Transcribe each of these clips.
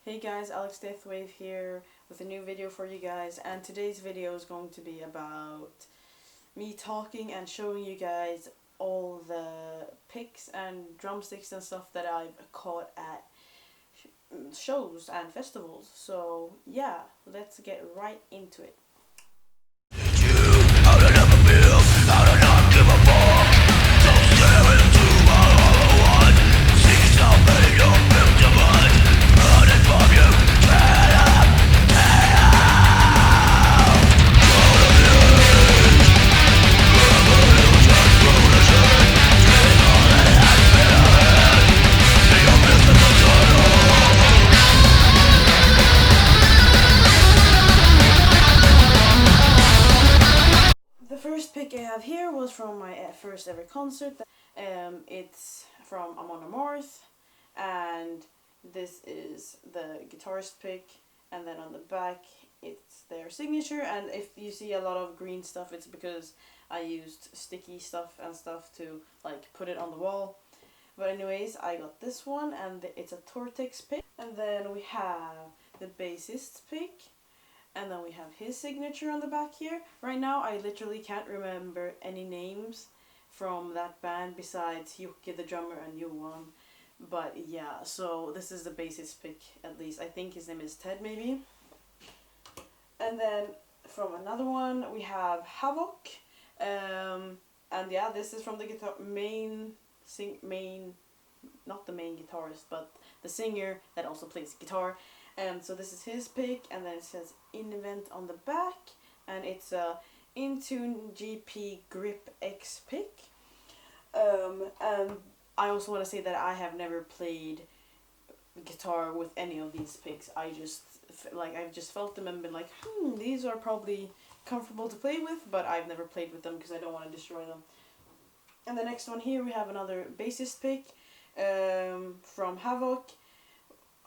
Hey guys, Alex Deathwave here with a new video for you guys, and today's video is going to be about me talking and showing you guys all the picks and drumsticks and stuff that I've caught at shows and festivals. So yeah, let's get right into it. The first pick I have here was from my first ever concert. It's from Amon Amarth, and this is the guitarist pick, and then on the back it's their signature. And if you see a lot of green stuff, it's because I used sticky stuff and stuff to like put it on the wall. But anyways, I got this one, and it's a Tortex pick. And then we have the bassist's pick, and then we have his signature on the back here. Right now I literally can't remember any names from that band besides Yuki the drummer and Johan. But yeah, so this is the bassist pick, at least. I think his name is Ted maybe. And then from another one we have Havoc. And yeah, this is from the not the main guitarist, but the singer that also plays guitar. So this is his pick, and then it says Invent on the back, and it's a Intune GP Grip X pick. And I also want to say that I have never played guitar with any of these picks. I've just felt them and been like, these are probably comfortable to play with, but I've never played with them because I don't want to destroy them. And the next one here we have another bassist pick from Havoc.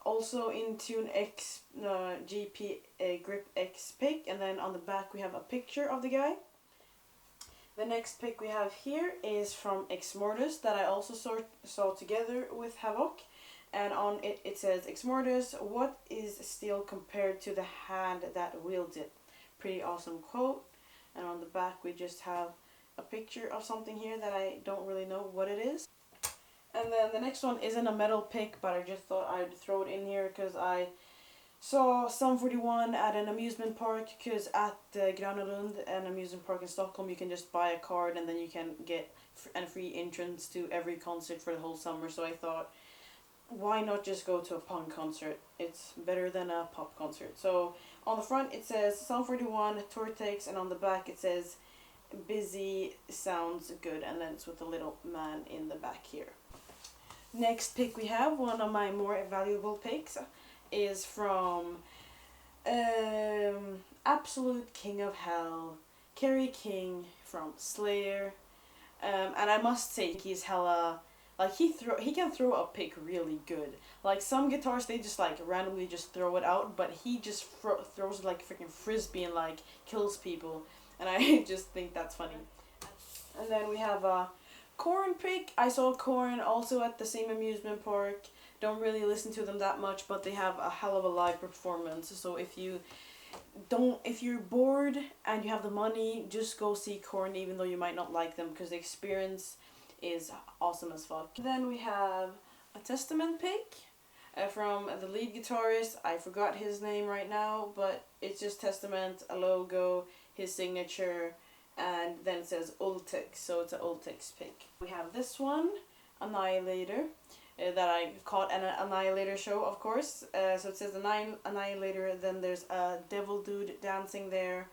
Also Intune X GP Grip X pick, and then on the back we have a picture of the guy. The next pick we have here is from Exmortus that I also saw together with Havoc, and on it says, Exmortus, what is steel compared to the hand that wields it? Pretty awesome quote. And on the back we just have a picture of something here that I don't really know what it is. And then the next one isn't a metal pick, but I just thought I'd throw it in here because I saw Sum 41 at an amusement park, because at Granelund, an amusement park in Stockholm, you can just buy a card and then you can get a free entrance to every concert for the whole summer. So I thought, why not just go to a punk concert? It's better than a pop concert. So on the front it says Sum 41 Tortex, and on the back it says Busy Sounds Good, and then it's with a little man in the back here. Next pick we have, one of my more valuable picks, is from Absolute King of Hell, Kerry King from Slayer. And I must say he's hella, like he can throw a pick really good. Like some guitars they just like randomly just throw it out, but he just throws it like a freaking frisbee and like kills people, and I just think that's funny. And then we have a Korn pick. I saw Korn also at the same amusement park. Don't really listen to them that much, but they have a hell of a live performance. So if you're bored and you have the money, just go see Korn, even though you might not like them, because the experience is awesome as fuck. Then we have a Testament pick from the lead guitarist. I forgot his name right now, but it's just Testament, a logo, his signature, and then it says Ultex, so it's an Ultex pick. We have this one, Annihilator, that I caught at an Annihilator show, of course. So it says Annihilator, then there's a devil dude dancing there,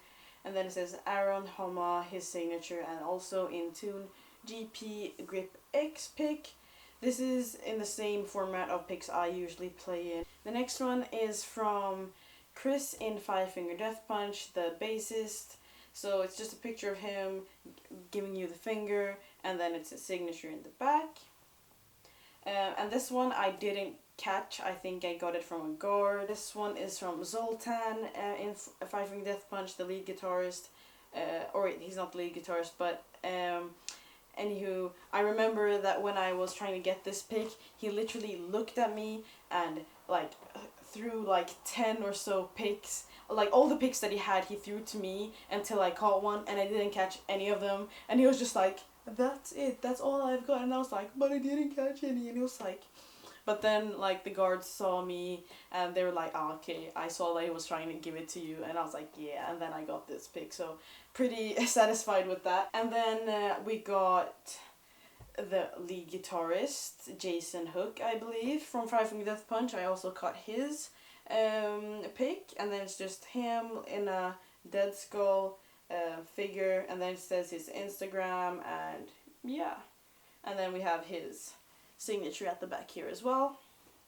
and then it says Aaron Homa, his signature, and also Intune GP Grip X pick. This is in the same format of picks I usually play in. The next one is from Chris in Five Finger Death Punch, the bassist. So it's just a picture of him giving you the finger, and then it's a signature in the back. And this one I didn't catch. I think I got it from a guard. This one is from Zoltan in Five Finger Death Punch, the lead guitarist. Or he's not the lead guitarist, but anywho, I remember that when I was trying to get this pick, he literally looked at me and like threw like 10 or so picks, like all the picks that he had, he threw to me until I caught one, and I didn't catch any of them. And he was just like, "That's it. That's all I've got." And I was like, "But I didn't catch any." And he was like, but then like the guards saw me and they were like, "Oh, okay, I saw that he was trying to give it to you." And I was like, "Yeah." And then I got this pick, so pretty satisfied with that. And then we got the lead guitarist Jason Hook, I believe, from Five Finger Death Punch. I also caught his pick, and then it's just him in a dead skull figure, and then it says his Instagram, and yeah, and then we have his signature at the back here as well.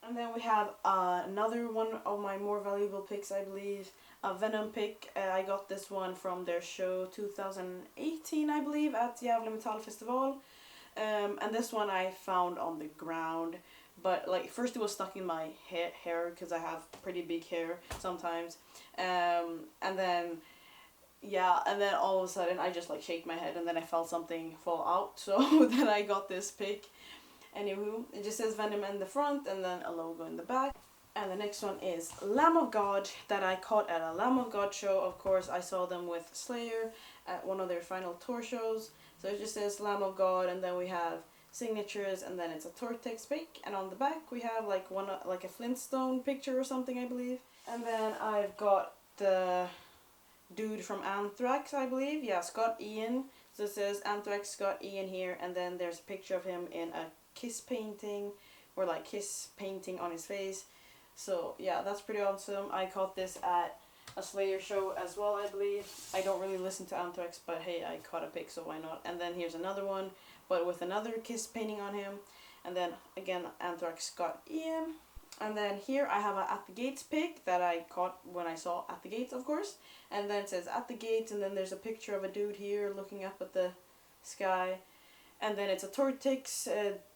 And then we have another one of my more valuable picks, I believe, a Venom pick. I got this one from their show 2018, I believe, at Gävle Metal Festival. And this one I found on the ground, but like first it was stuck in my hair because I have pretty big hair sometimes, and then yeah, and then all of a sudden I just like shake my head and then I felt something fall out, so then I got this pick. Anywho, it just says Venom in the front and then a logo in the back. And the next one is Lamb of God that I caught at a Lamb of God show. Of course, I saw them with Slayer at one of their final tour shows. So it just says Lamb of God, and then we have signatures, and then it's a Tortex pick. And on the back we have like like a Flintstone picture or something, I believe. And then I've got the dude from Anthrax, I believe. Yeah, Scott Ian. So it says Anthrax Scott Ian here, and then there's a picture of him in a kiss painting, or like kiss painting on his face. So yeah, that's pretty awesome. I caught this at a Slayer show as well, I believe. I don't really listen to Anthrax, but hey, I caught a pic, so why not? And then here's another one, but with another kiss painting on him. And then again, Anthrax Scott Ian. And then here I have a At the Gates pic that I caught when I saw At the Gates, of course. And then it says At the Gates, and then there's a picture of a dude here looking up at the sky. And then it's a Tortex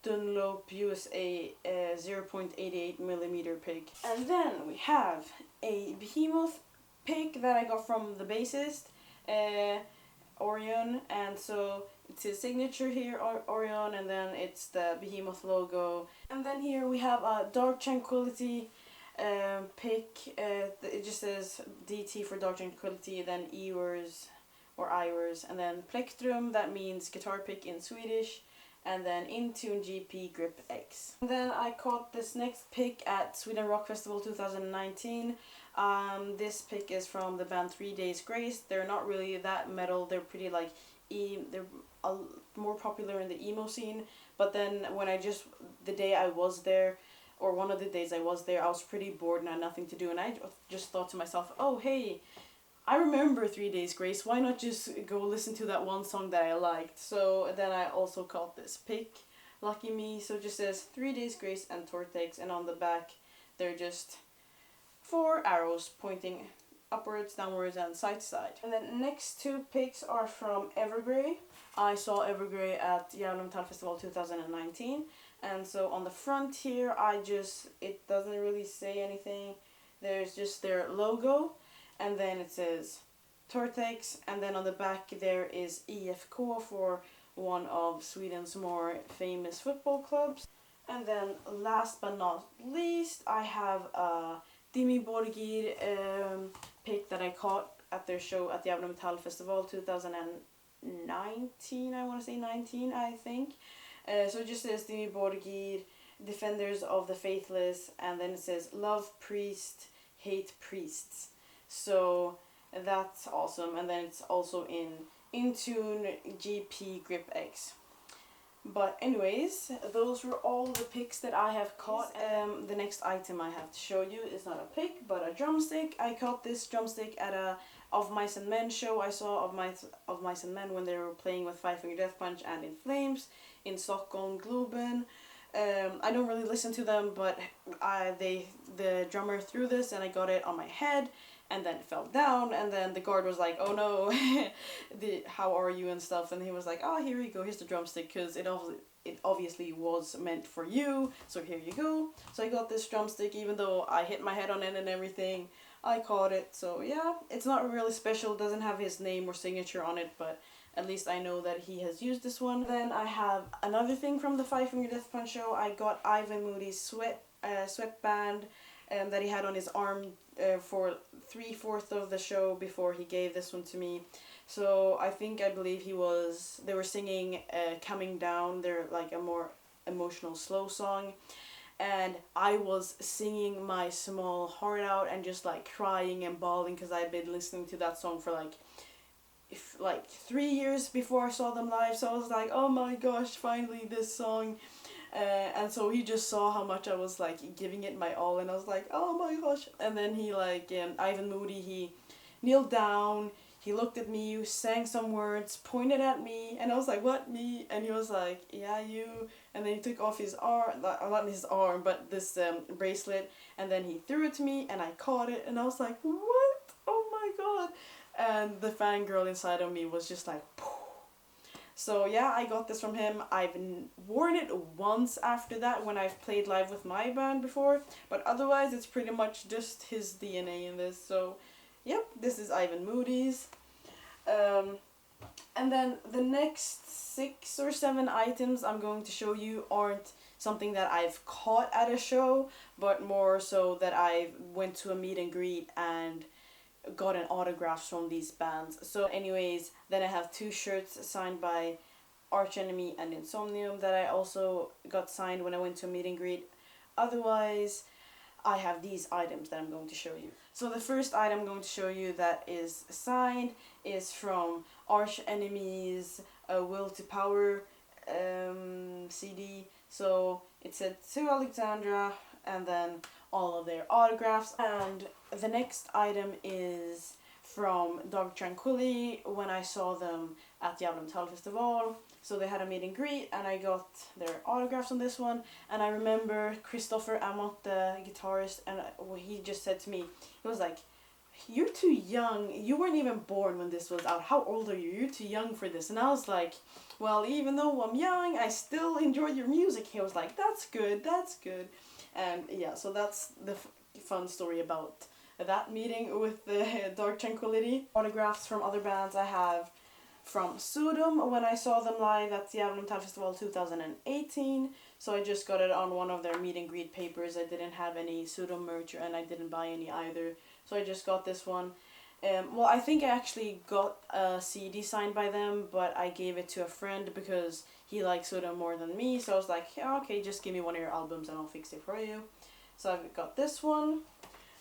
Dunlop USA 0.88mm pick. And then we have a Behemoth pick that I got from the bassist, Orion. And so it's his signature here, Orion, and then it's the Behemoth logo. And then here we have a Dark Tranquility pick. It just says DT for Dark Tranquility, then Ewers or Iwers, and then Plektrum, that means guitar pick in Swedish, and then Intune GP Grip X. And then I caught this next pick at Sweden Rock Festival 2019. This pick is from the band 3 Days Grace. They're not really that metal, they're pretty like they're more popular in the emo scene, but then when the day I was there, or one of the days I was there, I was pretty bored and I had nothing to do, and I just thought to myself, oh hey, I remember 3 Days Grace, why not just go listen to that one song that I liked? So then I also caught this pick, lucky me. So it just says 3 Days Grace and Tortex, and on the back they're just 4 arrows pointing upwards, downwards, and side to side. And then next two picks are from Evergrey. I saw Evergrey at Gävle Metal Festival 2019, and so on the front here it doesn't really say anything. There's just their logo, and then it says Tortex, and then on the back there is IFK for one of Sweden's more famous football clubs. And then last but not least, I have a Dimi Borgir pick that I caught at their show at the Gävle Metal Festival 2019, I want to say 19, I think. So it just says Dimi Borgir, Defenders of the Faithless, and then it says Love Priest, Hate Priests. So that's awesome, and then it's also in Intune GP Grip X. But anyways, those were all the picks that I have caught. The next item I have to show you is not a pick, but a drumstick. I caught this drumstick at a Of Mice and Men show. I saw Of Mice and Men when they were playing with Five Finger Death Punch and In Flames in Stockholm, Globen. I don't really listen to them, but the drummer threw this and I got it on my head, and then it fell down, and then the guard was like, oh no, how are you and stuff, and he was like, oh, here you go, here's the drumstick, because it obviously was meant for you, so here you go. So I got this drumstick, even though I hit my head on it and everything, I caught it. So yeah, it's not really special, doesn't have his name or signature on it, but at least I know that he has used this one. Then I have another thing from the Five Finger Death Punch show. I got Ivan Moody's sweatband that he had on his arm for 3/4 of the show before he gave this one to me. So I believe they were singing Coming Down. They're like a more emotional slow song, and I was singing my small heart out and just like crying and bawling because I'd been listening to that song for like 3 years before I saw them live. So I was like, oh my gosh, finally this song. And so he just saw how much I was like giving it my all, and I was like, oh my gosh. And then he Ivan Moody, he kneeled down, he looked at me, sang some words, pointed at me, and I was like, what, me? And he was like, yeah, you. And then he took off his arm, not his arm, but this bracelet, and then he threw it to me, and I caught it, and I was like, what? Oh my god. And the fangirl inside of me was just like, poof. So yeah, I got this from him. I've worn it once after that when I've played live with my band before, but otherwise it's pretty much just his DNA in this. So yep, this is Ivan Moody's. And then the next 6 or 7 items I'm going to show you aren't something that I've caught at a show, but more so that I went to a meet and greet and gotten autographs from these bands. So anyways, then I have 2 shirts signed by Arch Enemy and Insomnium that I also got signed when I went to a meet and greet. Otherwise, I have these items that I'm going to show you. So the first item I'm going to show you that is signed is from Arch Enemy's Will to Power CD. So it said to Alexandra, and then all of their autographs. And the next item is from Dog Tranquility when I saw them at the Metal Festival. So they had a meet and greet, and I got their autographs on this one. And I remember Christopher Amott, the guitarist, and he just said to me, he was like, you're too young, you weren't even born when this was out, how old are you, you're too young for this. And I was like, well, even though I'm young, I still enjoy your music. He was like, that's good, that's good. And yeah, so that's the fun story about that meeting with the Dark Tranquility. Autographs from other bands I have from Sodom when I saw them live at the Metal Festival 2018. So I just got it on one of their meet and greet papers. I didn't have any Sodom merch and I didn't buy any either. So I just got this one. Well, I think I actually got a CD signed by them, but I gave it to a friend because he likes Sodom more than me. So I was like, yeah, okay, just give me one of your albums and I'll fix it for you. So I've got this one.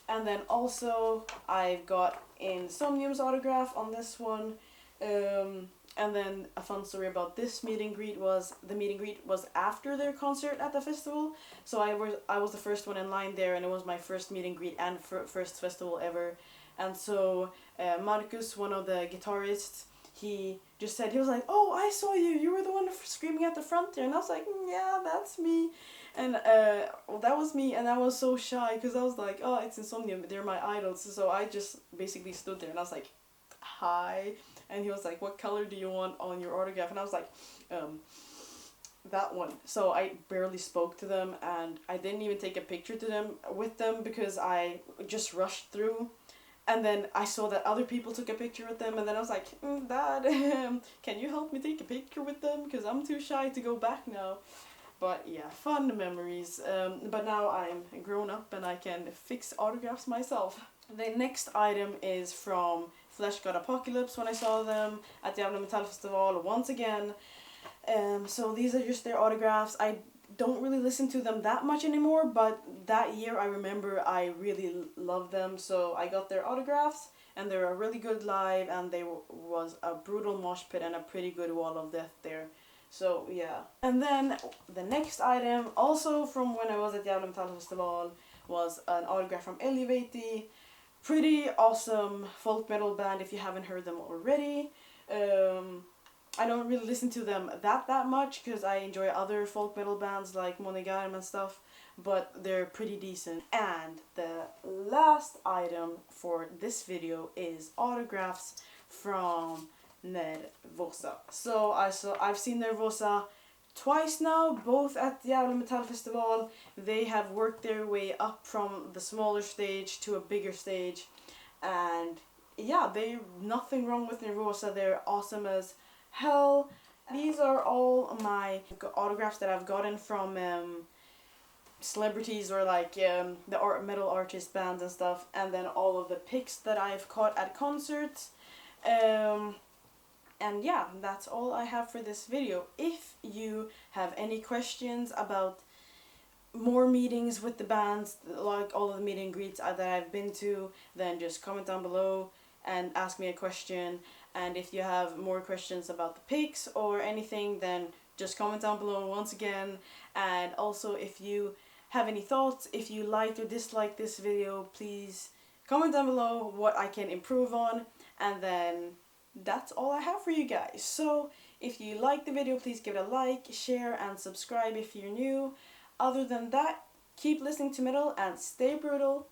And then also I've got Insomnium's autograph on this one. And then a fun story about this meet and greet was the meet and greet was after their concert at the festival. So I was the first one in line there, and it was my first meet and greet and first festival ever. And so Marcus, one of the guitarists, he just said, he was like, oh, I saw you, you were the one screaming at the front there. And I was like, yeah, that's me. And well, that was me, and I was so shy because I was like, oh, it's Insomnium, they're my idols. So I just basically stood there and I was like, hi. And he was like, what color do you want on your autograph? And I was like, that one. So I barely spoke to them, and I didn't even take a picture with them because I just rushed through. And then I saw that other people took a picture with them, and then I was like, Dad, can you help me take a picture with them? Because I'm too shy to go back now. But yeah, fun memories. But now I'm grown up and I can fix autographs myself. The next item is from Flesh God Apocalypse when I saw them at the Metal Festival once again. So these are just their autographs. I don't really listen to them that much anymore, but that year I remember I really loved them, so I got their autographs, and they were really good live, and there was a brutal mosh pit and a pretty good wall of death there. So yeah. And then the next item, also from when I was at the Metal Festival, was an autograph from Elevati. Pretty awesome folk metal band if you haven't heard them already. I don't really listen to them that much because I enjoy other folk metal bands like Monogarm and stuff, but they're pretty decent. And the last item for this video is autographs from Nervosa. So I've seen Nervosa twice now, both at the Metal Festival. They have worked their way up from the smaller stage to a bigger stage, and yeah, nothing wrong with Nervosa. They're awesome as hell. These are all my autographs that I've gotten from celebrities or like the metal artist bands and stuff, and then all of the pics that I've caught at concerts. And yeah, that's all I have for this video. If you have any questions about more meetings with the bands, like all of the meet and greets that I've been to, then just comment down below and ask me a question. And if you have more questions about the pics or anything, then just comment down below once again. And also, if you have any thoughts, if you liked or disliked this video, please comment down below what I can improve on. And then that's all I have for you guys. So if you like the video, please give it a like, share, and subscribe if you're new. Other than that, keep listening to metal and stay brutal.